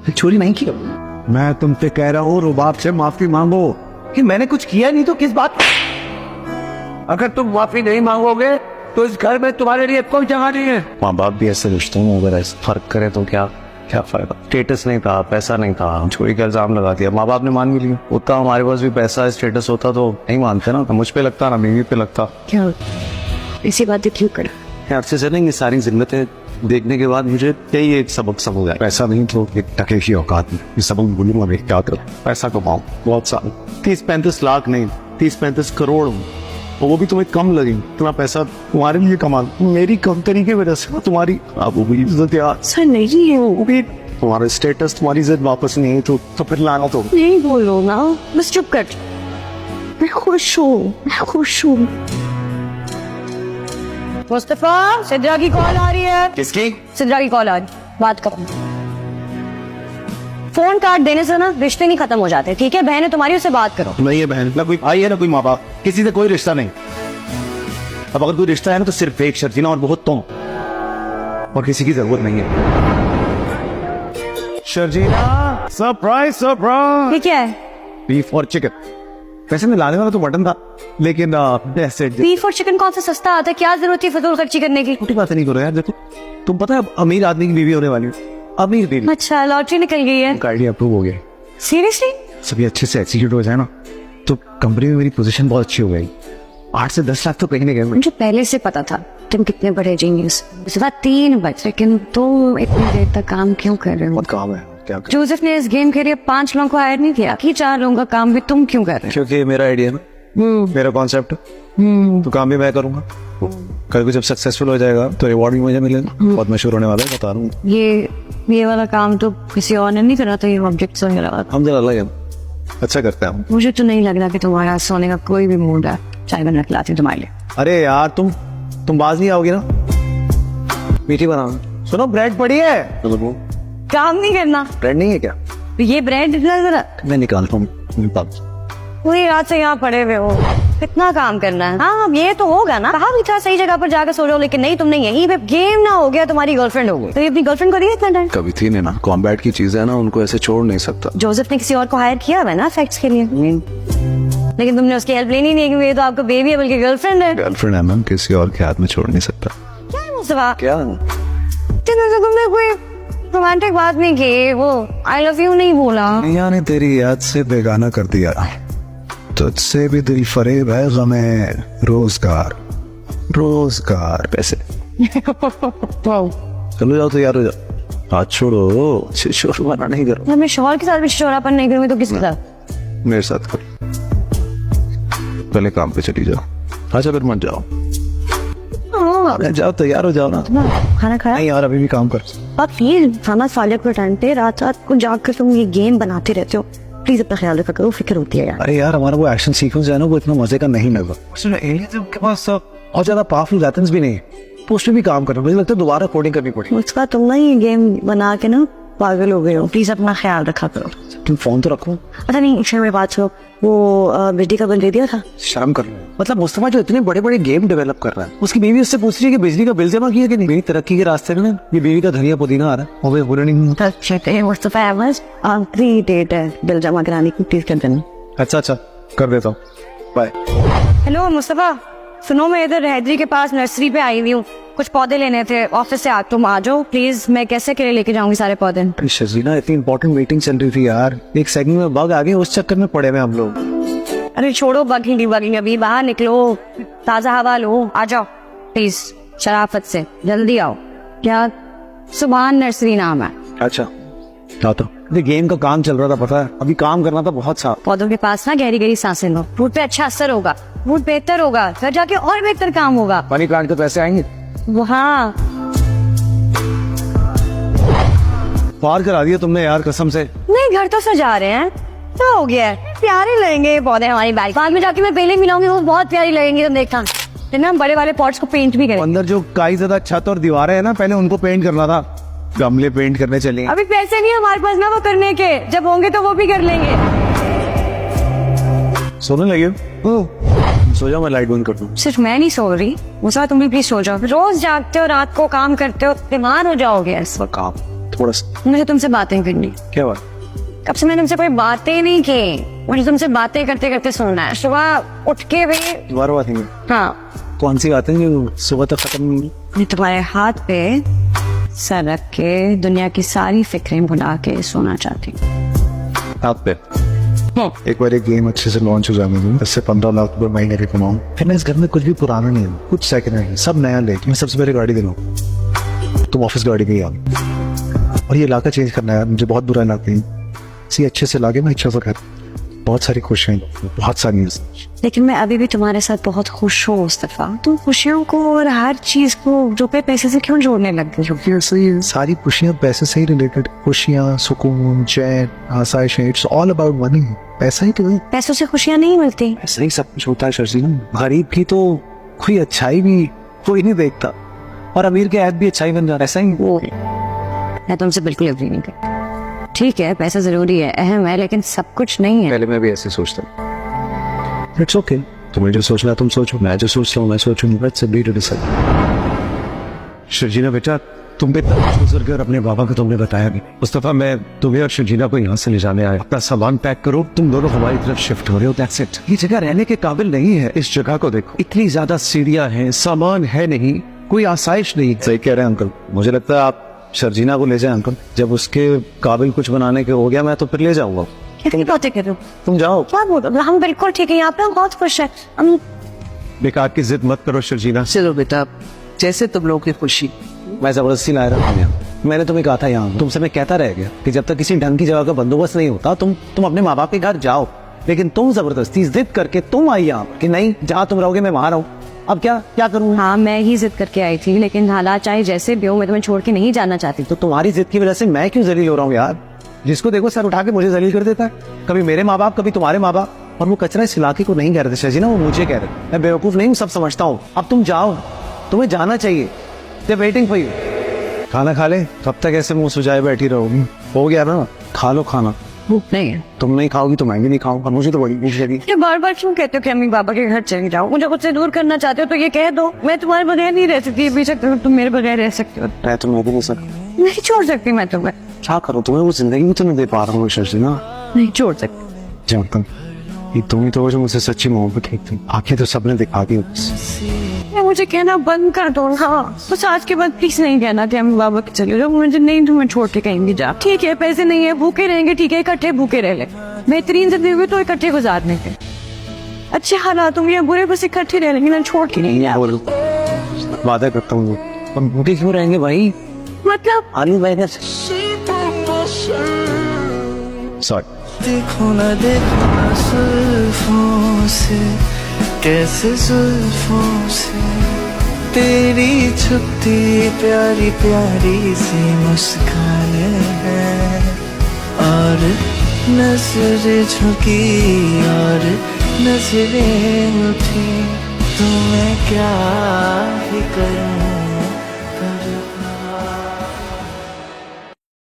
चोरी नहीं की। मैं तुमसे कह रहा हूँ रुबाब से माफी मांगो। कि मैंने कुछ किया नहीं तो किस बात। अगर तुम माफी नहीं मांगोगे तो इस घर में तुम्हारे लिए कोई जगह नहीं है। माँ बाप भी ऐसे रिश्तों में अगर ऐसा फर्क करे तो क्या क्या फायदा। स्टेटस नहीं था, पैसा नहीं था, चोरी का इल्जाम लगा दिया, माँ बाप ने मान भी लिया। उतना हमारे पास भी पैसा स्टेटस होता तो नहीं मानते ना। मुझ पे लगता ना बीवी पे लगता। क्या इसी बात क्यों करा? यार से सर ये सारी जिन्नतें देखने के बाद मुझे यही एक सबक समझ आया। पैसा नहीं तो एक टके की औकात में ये सबक बोलूंगा मैं क्या करूँ। पैसा कमाऊं बहुत सारा, 30-35 लाख नहीं 30-35 करोड़ और वो भी तुम्हें कम लगे। इतना पैसा तुम्हारे लिए कमा मेरी कंपनी की वजह से तुम्हारी अब वो भी इज्जत यार सर नहीं है वो भी तुम्हारा स्टेटस तुम्हारी इज्जत वापस नहीं है तो फिर लाना तो नहीं बोलो ना, बस चुप कर। मैं खुश हूँ। मुस्तफा, सिद्रा की कॉल आ रही है। किसकी? सिद्रा की कॉल आ रही, बात करो। फोन काट देने से ना रिश्ते नहीं खत्म हो जाते, ठीक है? बहन है तुम्हारी, उससे बात करो। नहीं है बहन, ना कोई भाई है ना कोई माँ बाप, किसी से कोई रिश्ता नहीं। अब अगर कोई रिश्ता है ना तो सिर्फ एक शर्जीना और बहुत तुम, और किसी की जरूरत नहीं है। Sharjeena surprise surprise. ये क्या है? बीफ और चिकन। वैसे मैं लाने वाला तो मटन था लेकिन ऐसे बीफ और चिकन कौन सा सस्ता आता है? क्या जरूरत है फजूल खर्ची करने की? छोटी बातें नहीं करो यार। देखो तुम पता है अमीर आदमी की बीवी होने वाली है, अमीर बीवी। अच्छा, लॉटरी निकल गई है। आइडिया अप्रूव हो गया। सीरियसली? सभी अच्छे से एग्जीक्यूट हो जाए ना तो कंपनी में मेरी पोजीशन बहुत अच्छी हो गई। 8 से 10 लाख तो कहीं नहीं गए। मुझे पहले से पता था तुम कितने बड़े जीनियस। सुबह 3 बजे, लेकिन तुम इतनी देर तक काम क्यों कर रहे हो? बहुत काम है क्या कर? जोसेफ ने इस गेम के लिए 5 लोगों को हायर नहीं किया कि 4 लोगों का काम भी तुम क्यों कर रहे क्योंकि ये मेरा आइडिया है ना, मेरा कॉन्सेप्ट तो काम भी मैं करूंगा। कल को जब सक्सेसफुल हो जाएगा तो रिवॉर्ड भी मुझे मिलेगा। बहुत मशहूर होने वाला है, बता रहा हूँ। ये वाला काम तो किसी और ने नहीं करा था। ये ऑब्जेक्ट्स वगैरह हम जरा अलग है, अच्छा करते हैं हम। मुझे तो नहीं लग रहा कि तुम्हारा सोने का कोई भी मूड है। चाय बना के लाती हूँ तुम्हारे लिए। अरे यार तुम बाज नहीं आओगी ना? मीठी बनाओ। सुनो ब्रेड पड़ी है। काम नहीं करना। ब्रेड नहीं है क्या? ये ब्रेड जरा मैं निकालता हूँ। पूरी रात से यहाँ पड़े हुए हो, कितना काम करना है? हाँ, अब ये तो होगा ना। कहा भी था सही जगह पर जाकर सो जाओ, लेकिन नहीं, तुमने यहीं पे गेम ना हो गया, तुम्हारी गर्लफ्रेंड हो गई। तो ये अपनी गर्लफ्रेंड को दिया इतना टाइम? कभी थी नहीं ना, कॉम्बैट की चीज है ना, उनको ऐसे छोड़ नहीं सकता। जोसेफ ने किसी और को हायर किया है ना फैक्ट्स के लिए, लेकिन तुमने उसकी हेल्प लेनी नहीं, क्योंकि ये तो आपका बेबी है, बल्कि गर्लफ्रेंड है। गर्लफ्रेंड है मैम, किसी और के हाथ में छोड़ नहीं सकता। क्या है मुस्तफा? क्या तुमने कोई रोमांटिक बात नहीं की, वो आई लव यू नहीं बोला। ने तेरी याद से बेगाना कर दिया। तुझसे भी दिल फरेब है गमे रोजगार पैसे। चलो जाओ, तैयार हो जाओ। हाथ छोड़ो, शोर बना नहीं करो। मैं शोहर के साथ भी शोरापन नहीं करूंगी तो किसके साथ? मेरे साथ करो। पहले काम पे चली जाओ। अच्छा फिर मत जाओ। जाओ, तैयार हो जाओ ना। खाना खाया? नहीं यार, अभी भी काम कर। आप प्लीज खाना फालिक के टाइम पे रात को जाकर तुम ये गेम बनाते रहते हो। प्लीज अपना ख्याल रखा करो, फिक्र होती है यार। अरे यार, हमारा वो एक्शन सीक्वेंस है ना, वो इतना मजे का नहीं लगा। उसमें एलियंस के पास और ज्यादा पावरफुल वेपन्स भी नहीं है, तो उसमें भी काम करना मुझे लगता है दोबारा कोडिंग करनी पड़ेगी। उसका तुम ना ये गेम बना के ना पागल हो गए हो। प्लीज अपना ख्याल रखा करो। तुम फोन तो रखो। अच्छा नहीं, शर्म में बात हो, वो बिजली का बिल दे दिया था? शर्म कर लो। मतलब मुस्तफा जो इतने बड़े बड़े गेम डेवलप कर रहा है, उसकी बीवी उससे पूछ रही है कि बिजली का बिल जमा किया कि नहीं। मेरी तरक्की के रास्ते में ये बीवी का धनिया पुदीना आ रहा है, वो बोले नहीं। मुस्तफा अहमद, आखिरी डेट है बिल जमा कराने की, प्लीज कर देना। अच्छा कर देता हूँ, बाय। हेलो मुस्तफा, सुनो, मैं इधर हैदरी के पास नर्सरी पे आई हुई हूँ, कुछ पौधे लेने थे ऑफिस से। तुम आ जाओ प्लीज। मैं कैसे के लिए लेके जाऊंगी सारे पौधे? शजीना, इतनी इंपॉर्टेंट मीटिंग चल रही थी यार, एक सेकंड में बग आ गए, उस चक्कर में पड़े हुए हम लोग। अरे छोड़ो बगिंग, अभी बाहर निकलो, ताजा हवा लो, आ जाओ प्लीज, शराफत से जल्दी आओ। क्या? सुभान नर्सरी नाम है। अच्छा तो गेम का काम चल रहा था, पता है, अभी काम करना था बहुत सा। पौधों के पास ना गहरी गहरी सांसें लो, रूट पे अच्छा असर होगा, रूट बेहतर होगा, फिर जाके और बेहतर काम होगा। मनी प्लांट के पैसे आएंगे। हाँ, पार करा दिया तुमने यार, कसम से। नहीं, घर तो सजा रहे हैं, तो हो गया है। प्यारे लगेंगे ये पौधे हमारी बाइक। बाद में जाके मैं पहले मिलाऊंगी, वो बहुत प्यारी लगेंगी, तुम देखना। फिर ना हम बड़े वाले पॉट्स को पेंट भी करेंगे। अंदर जो काई ज्यादा छत और दीवारें है ना, पहले उनको पेंट करना था, गमले पेंट करने चले। अभी पैसे नहीं हमारे पास ना वो करने के, जब होंगे तो वो भी कर लेंगे। सोने लगे? सो जाओ, मैं लाइट बंद कर दूं। सिर्फ मैं नहीं सो रही, मुझे तुम भी प्लीज सो जाओ। रोज जागते हो, रात को काम करते हो, बीमार हो जाओगे। काम थोड़ा सा। मुझे तुमसे बातें करनी। क्या हुआ? कब से मैंने तुमसे कोई बातें नहीं की, मुझे तुमसे बातें करते करते सुनना है। सुबह उठ के भी दोबारा बात नहीं। हाँ, कौन सी बातें जो सुबह तक खत्म नहीं हुई? मैं तुम्हारे हाथ पे सर रख के दुनिया की सारी फिक्रें भुला के सोना चाहती हूँ। आप पे एक बार एक गेम अच्छे से लॉन्च हो जाने दूँ, 10 से 15 लाख रुपए महीने के कमाऊँ, फिर मैं इस घर में कुछ भी पुराना नहीं है, कुछ सेकंड हैंड, सब नया ले। मैं सबसे पहले गाड़ी दिलाऊँ, तुम ऑफिस गाड़ी में ही आओ। और ये इलाका चेंज करना है, मुझे बहुत बुरा लगता है। इसी अच्छे से लागे मैं अच्छा सा घर, बहुत सारी खुशियाँ, बहुत सारी। लेकिन मैं अभी भी तुम्हारे साथ बहुत खुश हूँ मुस्तफा। तुम खुशियों को और हर चीज को रुपए पैसे से क्यों जोड़ने लग गए? क्योंकि ऐसे ही सारी खुशियाँ पैसे से ही रिलेटेड, खुशियाँ, सुकून, चैन, आसाइश, इट्स ऑल अबाउट मनी। पैसा ही तो है। पैसों से खुशियाँ नहीं मिलती। ऐसा ही सब कुछ होता है शर्जी ना। गरीब की तो कोई अच्छाई भी कोई नहीं देखता, और अमीर के ऐप भी अच्छाई बन जा रहा है। ऐसा ही मैं तुमसे बिल्कुल एग्री नहीं करती। ठीक है, पैसा जरूरी है, अहम है, लेकिन सब कुछ नहीं है। पहले मैं भी ऐसे सोचता हूँ। इट्स ओके, तुम्हें जो सोचना है तुम सोचो, मैं जो सोचता हूँ मैं सोचूंगा। It's a to decide. Sharjeena बेटा, तुम पे गुजर गए और अपने बाबा को तुमने बताया भी। मुस्तफा, मैं तुम्हें और शर्जीना को यहाँ से ले जाने आया। अपना सामान पैक करो, तुम दोनों हमारी तरफ शिफ्ट हो रहे हो। That's it. ये जगह रहने के काबिल नहीं है। इस जगह को देखो, इतनी ज्यादा सीढ़ियाँ हैं, सामान है नहीं, कोई आसाइश नहीं। सही कह रहे हैं अंकल, मुझे लगता है आप शर्जीना को ले जाए अंकल। जब उसके काबिल कुछ बनाने के हो गया मैं तो फिर ले जाऊंगा। कितनी बातें कर रहे हो? तुम जाओ। क्या बोल रहे हो? हम बिल्कुल ठीक है, यहाँ पे हम बहुत खुश है। हम बेकार की जिद मत करो शर्जीना। चलो बेटा, जैसे तुम लोगों की खुशी। मैं जबरदस्ती लाया रहा हूँ। मैंने तुम्हें कहा था यहाँ, तुमसे मैं कहता रह गया कि जब तक किसी ढंग की जगह का बंदोबस्त नहीं होता तुम अपने माँ बाप के घर जाओ। लेकिन तुम जबरदस्ती जिद करके तुम आई यहाँ कि नहीं, जहाँ तुम रहोगे मैं वहां रहूँ। अब क्या करूँ? हाँ, मैं ही जिद करके आई थी, लेकिन हालात चाहे जैसे भी हो, मैं तुम्हें छोड़ के नहीं जाना चाहती। तो तुम्हारी जिद की वजह से मैं क्यों जलील हो रहा हूँ यार? जिसको देखो सर उठा के मुझे जलील कर देता है। कभी मेरे माँ बाप, कभी तुम्हारे माँ बाप। और वो कचरा इस इलाके को नहीं कह रहे थे शर्जीना, वो मुझे कह रहे। मैं बेवकूफ नहीं हूँ, सब समझता हूँ। अब तुम जाओ, तुम्हें जाना चाहिए। दे वेटिंग फॉर यू। खाना खा ले, कब तक ऐसे मुंह सुझाए बैठी रहोगी? हो गया ना, खा लो खाना। भूख नहीं है। तुम नहीं खाओगी तो मैं भी नहीं खाऊंगा। मुझे तो बड़ी भूख लगी। ये बार बार क्यों कहते हो कि अम्मी बाबा के घर चले जाओ? मुझे खुद से दूर करना चाहते हो तो ये कह दो। मैं तुम्हारे बगैर नहीं रह सकती, बेशक तुम मेरे बगैर रह सकते हो। मैं तो मैं भी नहीं सकता। नहीं छोड़ सकती मैं तुम्हें। क्या करूँ? तुम्हें वो जिंदगी में तो नहीं दे पा रहा हूँ शर्जीना। नहीं छोड़ सकती। जानता ये तुम ही तो हो जो मुझसे सच्ची मोहब्बत की। आंखें तो सबने दिखा दी। मुझे कहना बंद कर दो ना, बस आज के बाद प्लीज नहीं कहना कि अम्मी बाबा के चले जाओ। मुझे नहीं तुम्हें छोड़ के कहीं भी जा। ठीक है, पैसे नहीं है, भूखे रहेंगे, ठीक है, इकट्ठे भूखे रह ले। बेहतरीन जिंदगी तो इकट्ठे गुजारने के। अच्छे हालात होंगे या बुरे, बस इकट्ठे रह लेंगे ना, छोड़ के नहीं। वादा करता हूँ। हम भूखे क्यों रहेंगे भाई? मतलब आलू बैगन। सॉरी। देखो ना जुल्फों से, कैसे जुल्फों से तेरी छुपती प्यारी प्यारी सी मुस्कान है। और नजरें झुकी और नजरें उठी, तो मैं क्या ही करूं?